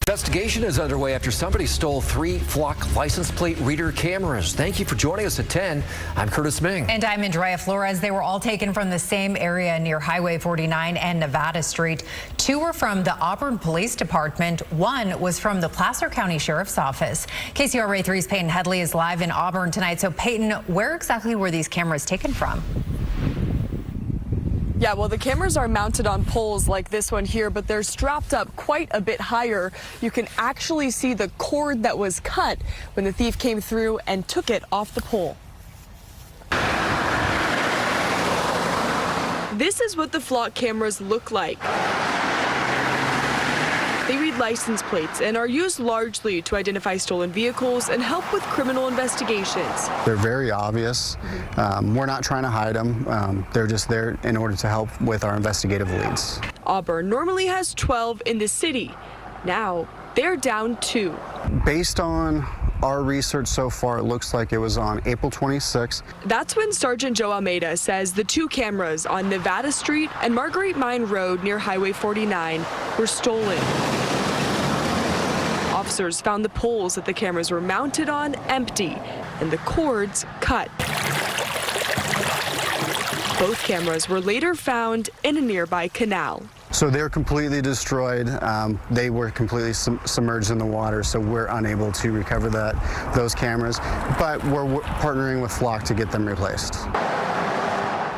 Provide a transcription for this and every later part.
Investigation is underway after somebody stole 3 Flock license plate reader cameras. Thank you for joining us at 10. I'm Curtis Ming. And I'm Andrea Flores. They were all taken from the same area near Highway 49 and Nevada Street. 2 were from the Auburn Police Department. 1 was from the Placer County Sheriff's Office. KCRA 3's Peyton Headley is live in Auburn tonight. So Peyton, where exactly were these cameras taken from? Yeah, well, the cameras are mounted on poles like this one here, but they're strapped up quite a bit higher. You can actually see the cord that was cut when the thief came through and took it off the pole. This is what the Flock cameras look like. They read license plates and are used largely to identify stolen vehicles and help with criminal investigations. They're very obvious. We're not trying to hide them. They're just there in order to help with our investigative leads. Auburn normally has 12 in the city. Now they're down 2. Based on our research so far, it looks like it was on April 26th. That's when Sergeant Joe Almeida says the 2 cameras on Nevada Street and Marguerite Mine Road near Highway 49 were stolen. Officers found the poles that the cameras were mounted on empty and the cords cut. Both cameras were later found in a nearby canal. So they're completely destroyed. They were completely submerged in the water, so we're unable to recover those cameras, but we're partnering with Flock to get them replaced.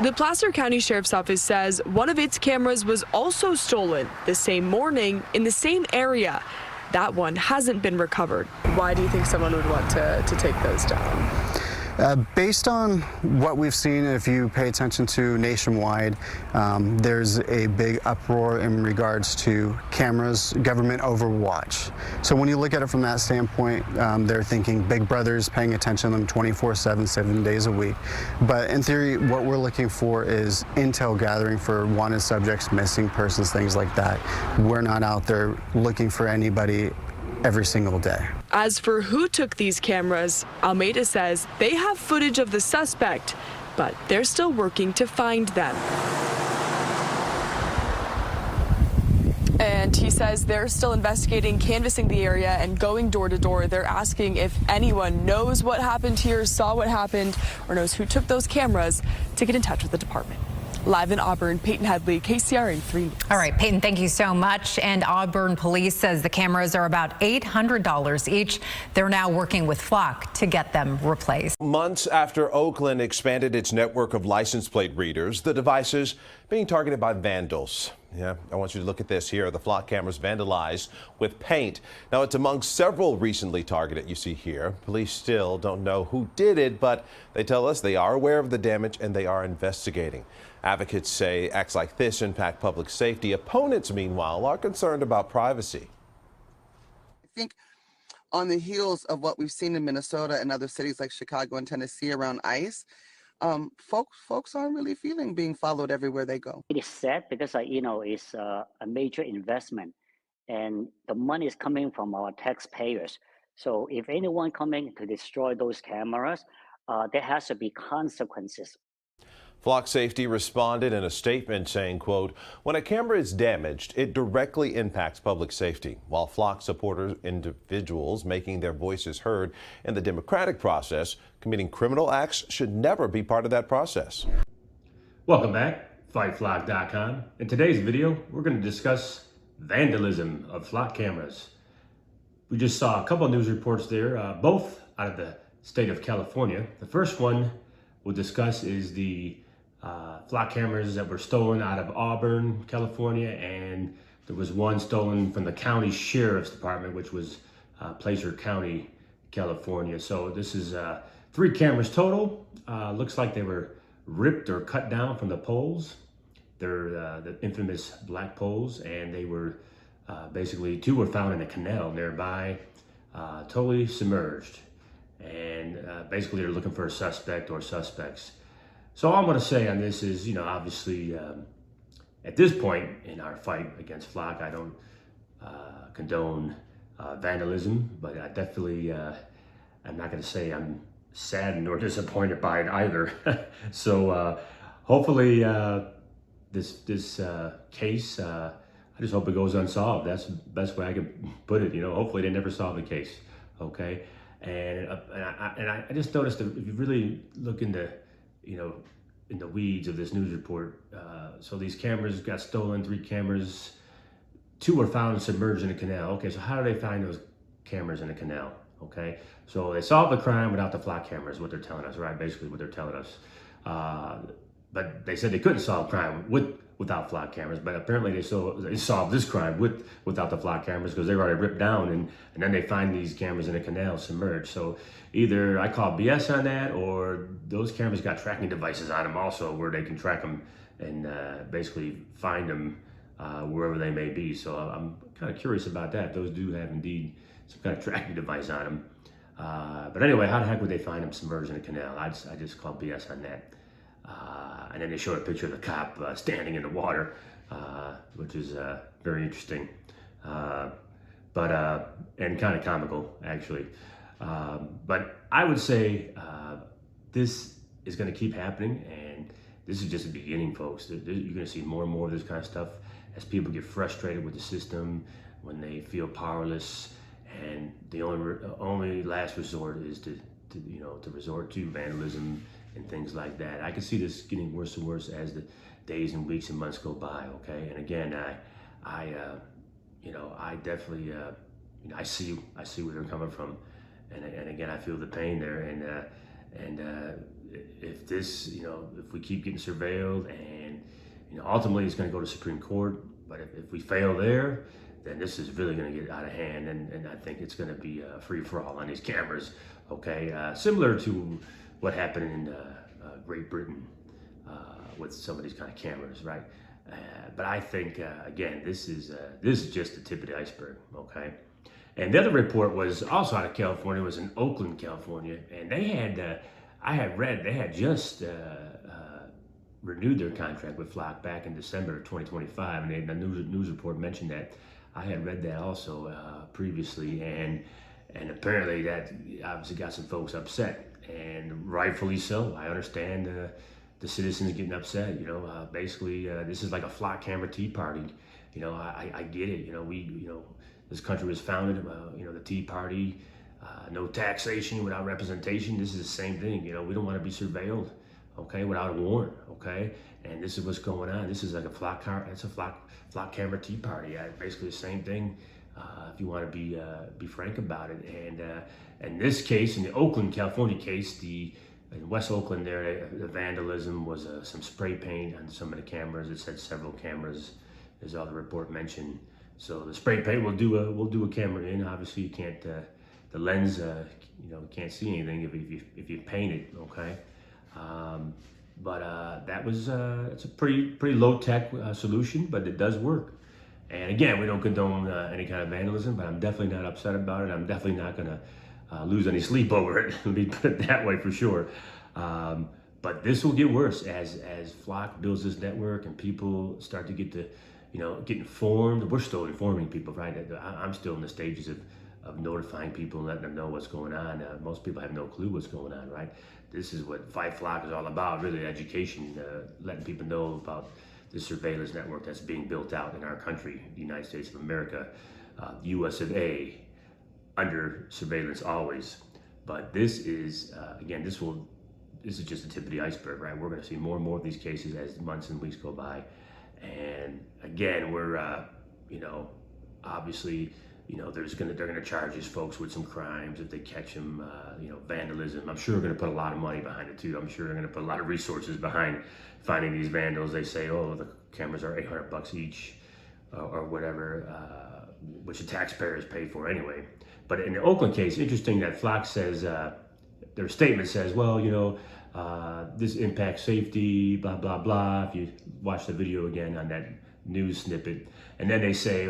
The Placer County Sheriff's Office says one of its cameras was also stolen the same morning in the same area. That one hasn't been recovered. Why do you think someone would want to take those down? Based on what we've seen, if you pay attention to nationwide, there's a big uproar in regards to cameras, government overwatch. So when you look at it from that standpoint, they're thinking Big Brother's paying attention to them 24/7, 7 days a week. But in theory, what we're looking for is intel gathering for wanted subjects, missing persons, things like that. We're not out there looking for anybody every single day. As for who took these cameras, Almeida says they have footage of the suspect, but they're still working to find them. And he says they're still investigating, canvassing the area and going door to door. They're asking if anyone knows what happened here, saw what happened, or knows who took those cameras to get in touch with the department. Live in Auburn, Peyton Headley, KCRA 3 News. All right, Peyton, thank you so much. And Auburn police says the cameras are about $800 each. They're now working with Flock to get them replaced. Months after Oakland expanded its network of license plate readers, the devices being targeted by vandals. Yeah, I want you to look at this here. The Flock cameras vandalized with paint. Now, it's among several recently targeted you see here. Police still don't know who did it, but they tell us they are aware of the damage and they are investigating. Advocates say acts like this impact public safety. Opponents, meanwhile, are concerned about privacy. I think on the heels of what we've seen in Minnesota and other cities like Chicago and Tennessee around ICE, folks aren't really feeling being followed everywhere they go. It is sad because, it's a major investment and the money is coming from our taxpayers. So if anyone coming to destroy those cameras, there has to be consequences. Flock Safety responded in a statement saying, quote, when a camera is damaged, it directly impacts public safety. While Flock supporters, individuals making their voices heard in the democratic process, committing criminal acts should never be part of that process. Welcome back, FightFlock.com. In today's video, we're going to discuss vandalism of Flock cameras. We just saw a couple of news reports there, both out of the state of California. The first one we'll discuss is the Flock cameras that were stolen out of Auburn, California, and there was one stolen from the county sheriff's department, which was Placer County, California. So this is 3 cameras total. Looks like they were ripped or cut down from the poles. They're the infamous black poles, and they were basically 2 were found in a canal nearby, totally submerged. And basically they're looking for a suspect or suspects. So all I'm going to say on this is, obviously at this point in our fight against Flock, I don't condone vandalism, but I definitely, I'm not going to say I'm saddened or disappointed by it either. So hopefully this case I just hope it goes unsolved. That's the best way I can put it. Hopefully they never solve the case. Okay, and I just noticed that if you really look into, in the weeds of this news report, so these cameras got stolen. 3 cameras, 2 were found submerged in a canal. Okay, so how do they find those cameras in a canal? Okay, so they solved the crime without the flock cameras, what they're telling us, right? Basically what they're telling us. But they said they couldn't solve crime without flock cameras, but apparently they solved this crime without the flock cameras, because they were already ripped down, and then they find these cameras in a canal submerged. So either I call BS on that, or those cameras got tracking devices on them also, where they can track them and basically find them wherever they may be. So I'm kind of curious about that. Those do have indeed some kind of tracking device on them. But anyway, how the heck would they find them submerged in a canal? I just call BS on that. And then they showed a picture of the cop standing in the water, which is very interesting, and kind of comical, actually. But I would say this is going to keep happening, and this is just the beginning, folks. You're going to see more and more of this kind of stuff as people get frustrated with the system, when they feel powerless, and the only last resort is to resort to vandalism and things like that. I can see this getting worse and worse as the days and weeks and months go by. Okay, and again, I definitely, I see where they're coming from, and again, I feel the pain there, and if this, if we keep getting surveilled, and ultimately it's going to go to Supreme Court, but if we fail there, then this is really going to get out of hand, and I think it's going to be free for all on these cameras. Okay, similar to what happened in Great Britain with some of these kind of cameras, right? But I think again, this is just the tip of the iceberg. Okay, and the other report was also out of California. It was in Oakland, California, and they had I had read they had just renewed their contract with Flock back in December of 2025, and the news report mentioned that. I had read that also previously, and apparently that obviously got some folks upset, and rightfully so. I understand the citizens getting upset. Basically this is like a flock camera tea party. I get it. This country was founded. The Tea Party, no taxation without representation. This is the same thing. We don't want to be surveilled, okay, without a warrant, okay. And this is what's going on. This is like a flock camera tea party. Basically the same thing. If you want to be frank about it, and in this case, in the Oakland, California case, in West Oakland, there, the vandalism was some spray paint on some of the cameras. It said several cameras, as all the report mentioned. So the spray paint will do a camera in. Obviously, you can't the lens, can't see anything if you paint it, okay. But that was it's a pretty low tech solution, but it does work. And again, we don't condone any kind of vandalism, but I'm definitely not upset about it. I'm definitely not going to lose any sleep over it. Let me put it that way for sure. But this will get worse as Flock builds this network and people start to get informed. We're still informing people, right? I'm still in the stages of notifying people and letting them know what's going on. Most people have no clue what's going on, right? This is what Fight Flock is all about, really, education, letting people know about the surveillance network that's being built out in our country, the United States of America, U.S.A, under surveillance always. But this is, again, this is just the tip of the iceberg, right? We're going to see more and more of these cases as months and weeks go by. And again, we're, obviously, they're going to charge these folks with some crimes if they catch them, vandalism. I'm sure they're going to put a lot of money behind it too. I'm sure they're going to put a lot of resources behind finding these vandals. They say, oh, the cameras are $800 each or whatever, which the taxpayers pay for anyway. But in the Oakland case, interesting that Flock says, their statement says, well, this impacts safety, blah, blah, blah. If you watch the video again on that news snippet. And then they say,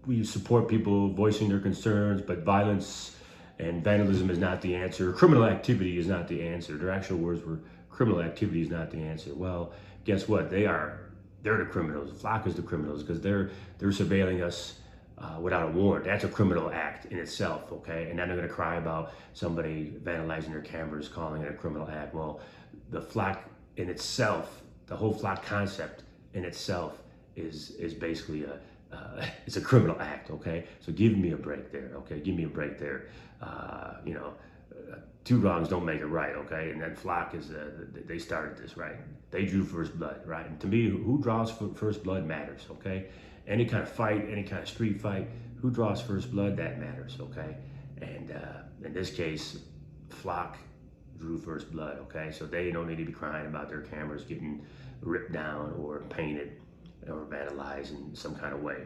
we support people voicing their concerns, but violence and vandalism is not the answer. Criminal activity is not the answer. Their actual words were, criminal activity is not the answer. Well, guess what? They're the criminals. Flock is the criminals because they're surveilling us without a warrant. That's a criminal act in itself, okay? And then they're gonna cry about somebody vandalizing their cameras, calling it a criminal act. Well, the Flock in itself, the whole Flock concept in itself is basically it's a criminal act, okay? So give me a break there, okay? Give me a break there. You know, two wrongs don't make it right, okay? And that Flock is, they started this, right? They drew first blood, right? And to me, who draws first blood matters, okay? Any kind of fight, any kind of street fight, who draws first blood, that matters, okay? And in this case, Flock drew first blood, okay? So they don't need to be crying about their cameras getting ripped down or painted or vandalized in some kind of way.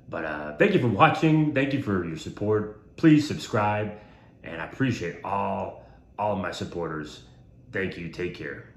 But thank you for watching. Thank you for your support. Please subscribe. And I appreciate all of my supporters. Thank you. Take care.